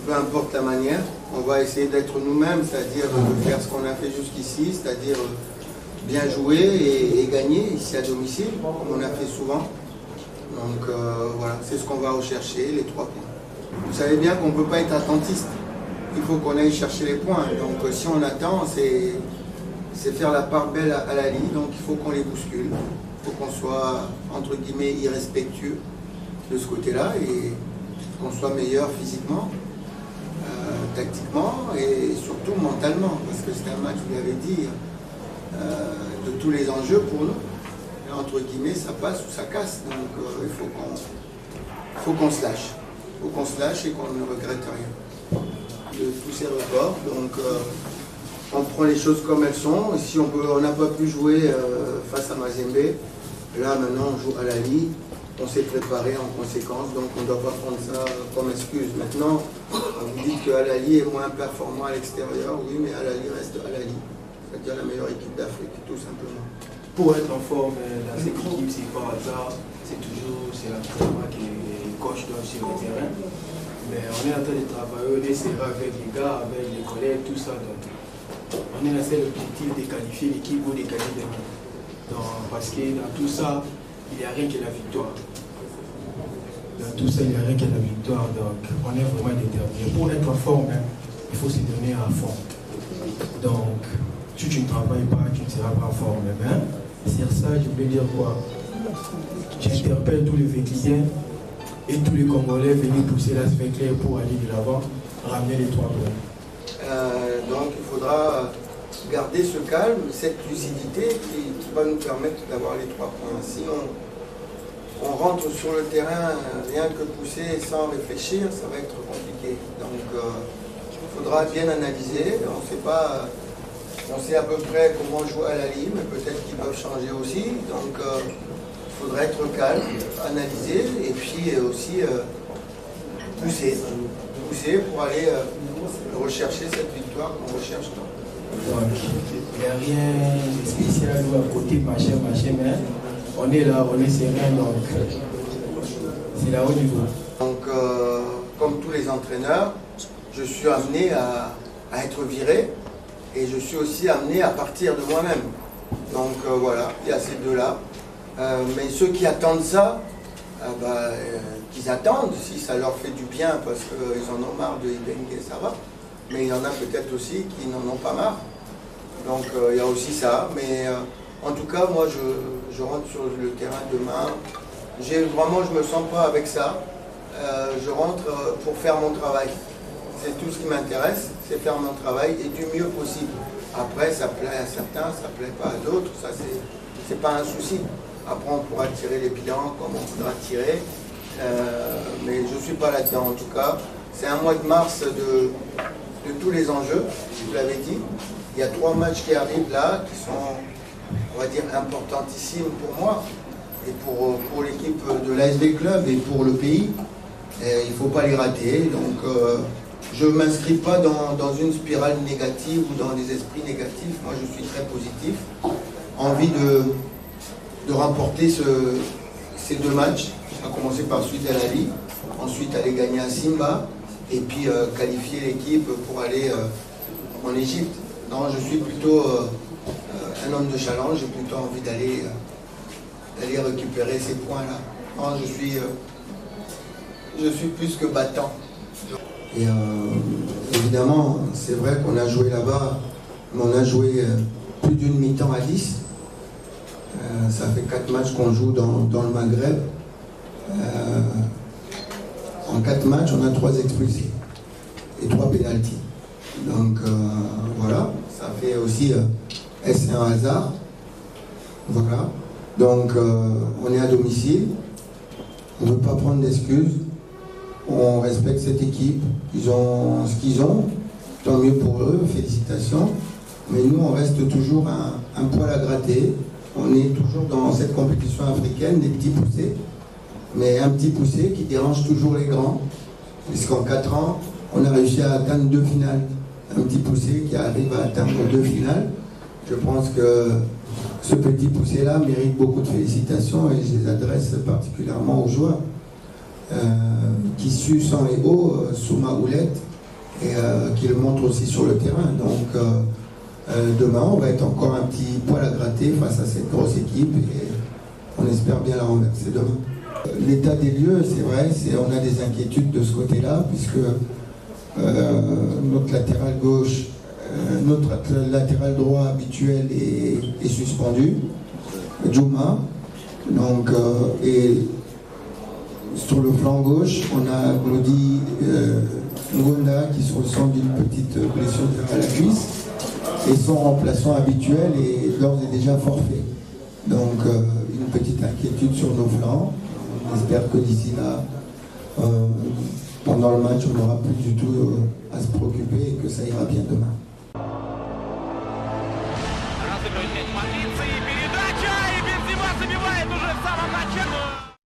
Peu importe la manière, on va essayer d'être nous-mêmes, c'est-à-dire de faire ce qu'on a fait jusqu'ici, c'est-à-dire bien jouer et gagner ici à domicile, comme on a fait souvent. Donc voilà, c'est ce qu'on va rechercher, les 3 points. Vous savez bien qu'on ne peut pas être attentiste, il faut qu'on aille chercher les points. Donc si on attend, c'est faire la part belle à la Ligue, donc il faut qu'on les bouscule, il faut qu'on soit, entre guillemets, irrespectueux de ce côté-là et qu'on soit meilleur physiquement, tactiquement et surtout mentalement, parce que c'est un match, vous l'avez dit, de tous les enjeux pour nous. Et entre guillemets, ça passe ou ça casse, donc il faut qu'on se lâche. Il faut qu'on se lâche et qu'on ne regrette rien de tous ces records. Donc on prend les choses comme elles sont. Si on n'a pas pu jouer face à Mazembe, là maintenant on joue à la Ligue. On s'est préparé en conséquence, donc on ne doit pas prendre ça comme excuse. Maintenant, vous dites que Al-Ahly est moins performant à l'extérieur, oui, mais Al-Ahly reste Al-Ahly, c'est-à-dire la meilleure équipe d'Afrique, tout simplement. Pour être en forme dans cette équipe, c'est pas hasard, c'est l'entraînement qui coche sur le terrain. Mais on est en train de travailler, on essaiera avec les gars, avec les collègues, tout ça. Donc, on est dans cet objectif de qualifier l'équipe ou de gagner des matchs. Parce que dans tout ça, il n'y a rien que la victoire. Dans tout ça, il n'y a rien que la victoire. Donc, on est vraiment déterminé. Pour être en forme, il faut se donner à fond. Donc, si tu ne travailles pas, tu ne seras pas en forme. Sur ça, je veux dire quoi? J'interpelle tous les Véclisiens et tous les Congolais venus pousser la Véclair pour aller de l'avant, ramener les 3 points. Donc, il faudra garder ce calme, cette lucidité qui va nous permettre d'avoir les 3 points. Sinon, on rentre sur le terrain rien que pousser sans réfléchir, ça va être compliqué. Donc il faudra bien analyser. On sait pas, on sait à peu près comment jouer à la Ligue, mais peut-être qu'ils peuvent changer aussi. Donc il faudra être calme, analyser et puis aussi pousser pour aller rechercher cette victoire qu'on recherche. Donc, il n'y a rien de spécial ou à côté, machin, mais on est là, on est serein, donc c'est là haut niveau. Donc, comme tous les entraîneurs, je suis amené à être viré et je suis aussi amené à partir de moi-même. Donc voilà, il y a ces deux-là. Mais ceux qui attendent ça, qu'ils attendent, si ça leur fait du bien parce qu'ils en ont marre de Ibenge, ça va. Mais il y en a peut-être aussi qui n'en ont pas marre. Donc il y a aussi ça. Mais en tout cas, moi je rentre sur le terrain demain. Je ne me sens pas avec ça. Je rentre pour faire mon travail. C'est tout ce qui m'intéresse, c'est faire mon travail et du mieux possible. Après, ça plaît à certains, ça ne plaît pas à d'autres, ça c'est pas un souci. Après, on pourra tirer les bilans comme on voudra tirer. Mais je ne suis pas là-dedans en tout cas. C'est un mois de mars de tous les enjeux, vous l'avez dit. Il y a 3 matchs qui arrivent là, qui sont, on va dire, importantissimes pour moi et pour l'équipe de l'ASV Club et pour le pays. Et il ne faut pas les rater. Donc, je ne m'inscris pas dans une spirale négative ou dans des esprits négatifs. Moi, je suis très positif. Envie de remporter ces 2 matchs, à commencer par celui d'Al-Ahly, ensuite aller gagner à Simba, et puis qualifier l'équipe pour aller en Égypte. Non, je suis plutôt un homme de challenge, j'ai plutôt envie d'aller récupérer ces points-là. Non, je suis plus que battant. Et évidemment, c'est vrai qu'on a joué là-bas, mais on a joué plus d'une mi-temps à 10. Ça fait 4 matchs qu'on joue dans le Maghreb. En 4 matchs, on a 3 expulsés et 3 pénaltys. Donc voilà, ça fait aussi, est-ce un hasard? Voilà. Donc on est à domicile, on ne veut pas prendre d'excuses, on respecte cette équipe, ils ont ce qu'ils ont, tant mieux pour eux, félicitations. Mais nous, on reste toujours un poil à gratter. On est toujours dans cette compétition africaine, des petits poussés, mais un petit poussé qui dérange toujours les grands, puisqu'en 4 ans, on a réussi à atteindre 2 finales. Un petit poussé qui arrive à atteindre 2 finales, Je pense que ce petit poussé-là mérite beaucoup de félicitations et je les adresse particulièrement aux joueurs qui suent sang et eau sous ma houlette et qui le montrent aussi sur le terrain. Donc demain, on va être encore un petit poil à gratter face à cette grosse équipe et on espère bien la renverser demain. L'état des lieux, c'est vrai, on a des inquiétudes de ce côté-là puisque notre latéral gauche, notre latéral droit habituel est suspendu, Djouma. Donc, et sur le flanc gauche, on a Glody Ngonda qui se ressent d'une petite blessure à la cuisse et son remplaçant habituel est d'ores et déjà forfait. Donc, une petite inquiétude sur nos flancs. On espère que d'ici là, pendant le match, on n'aura plus du tout à se préoccuper et que ça ira bien demain.